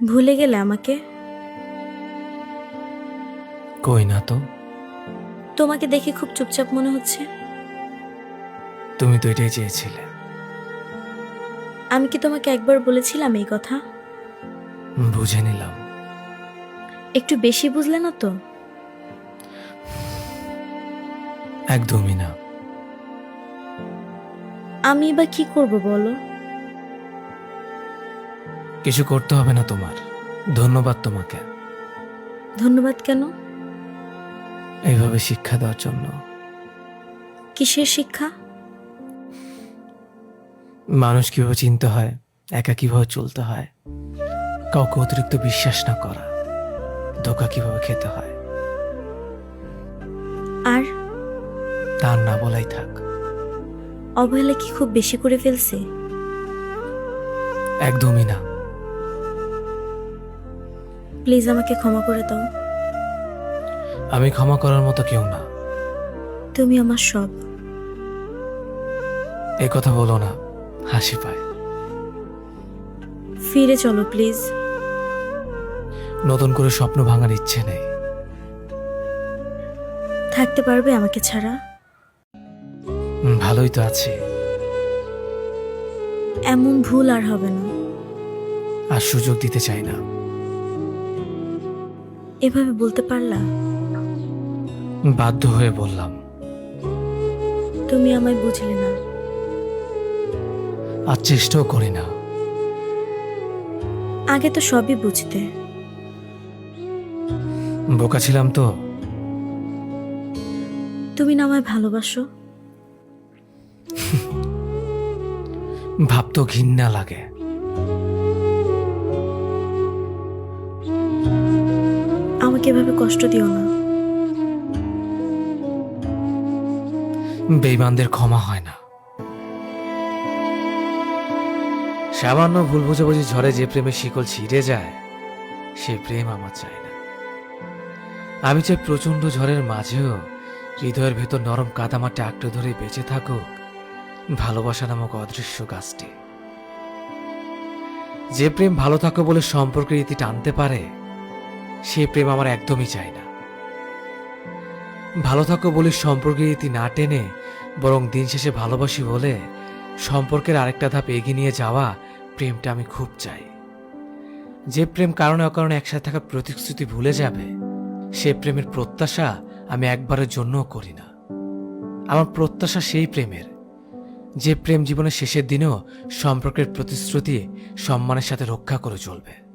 ভুলে গেলে আমাকে? কই না তো। তোমাকে দেখে খুব চুপচাপ মনে হচ্ছে। তুমি তো এটাই চেয়েছিলে। আমি কি তোমাকে একবার বলেছিলাম এই কথা? বুঝে নিলাম। একটু বেশি বুঝলে না তো? একদমই না। আমি এবার কি করব বলো? কিছু করতে হবে না তোমার। ধন্যবাদ তোমাকে ধন্যবাদ কেন? এইভাবে শিক্ষা দেওয়ার জন্য। কিসের শিক্ষা? মানুষ কিভাবে চিনতে হয়, একা কিভাবে চলতে হয়, কাউকে অতিরিক্ত বিশ্বাস না করা, ধোঁকা কিভাবে খেতে হয়। আর তার না বলাই থাক। অবহেলা কি খুব বেশি করে ফেলছে? একদমই না। প্লিজ আমাকে ক্ষমা করে দাও। আমি ক্ষমা করার মতো কেউ না। তুমি আমার সব। এ কথা বলো না, হাসি পায়। ফিরে চলো প্লিজ। নতুন করে স্বপ্ন ভাঙার ইচ্ছে নেই। থাকতে পারবে আমাকে ছাড়া? ভালোই তো আছি। এমন ভুল আর হবে না। আর সুযোগ দিতে চাই না। এভাবে বলতে পারলা? বাধ্য হয়ে বললাম। তুমি আমায় বুঝলে না। আর চেষ্টাও করি না। আগে তো সবই বুঝতে। বোকা ছিলাম তো। তুমি না আমায় ভালোবাসো? ভাবতো ঘৃণা লাগে। আমাকে এভাবে কষ্ট দিও না। বেঈমানদের ক্ষমা হয় না। সামান্য ভুল বুঝাবুঝি ঝড়ে যে প্রেমের শিকল ছিঁড়ে যায়, সে প্রেম আমার চাই না। আমি চাই প্রচন্ড ঝড়ের মাঝেও হৃদয়ের ভেতর নরম কাদামাটি আঁকড়ে ধরে বেঁচে থাকুক ভালোবাসা নামক অদৃশ্য গাছটি। যে প্রেম ভালো থাকো বলে সম্পর্কের ইতি টানতে পারে, সে প্রেম আমার একদমই চাই না। ভালো থাকো বলে সম্পর্কের ইতি না টেনে বরং দিন শেষে ভালোবাসি বলে সম্পর্কের আরেকটা ধাপ এগিয়ে নিয়ে যাওয়া প্রেমটা আমি খুব চাই। যে প্রেম কারণে অকারণে একসাথে থাকার প্রতিশ্রুতি ভুলে যাবে, সে প্রেমের প্রত্যাশা আমি একবারের জন্যও করি না। আমার প্রত্যাশা সেই প্রেমের, যে প্রেম জীবনের শেষের দিনেও সম্পর্কের প্রতিশ্রুতি সম্মানের সাথে রক্ষা করে চলবে।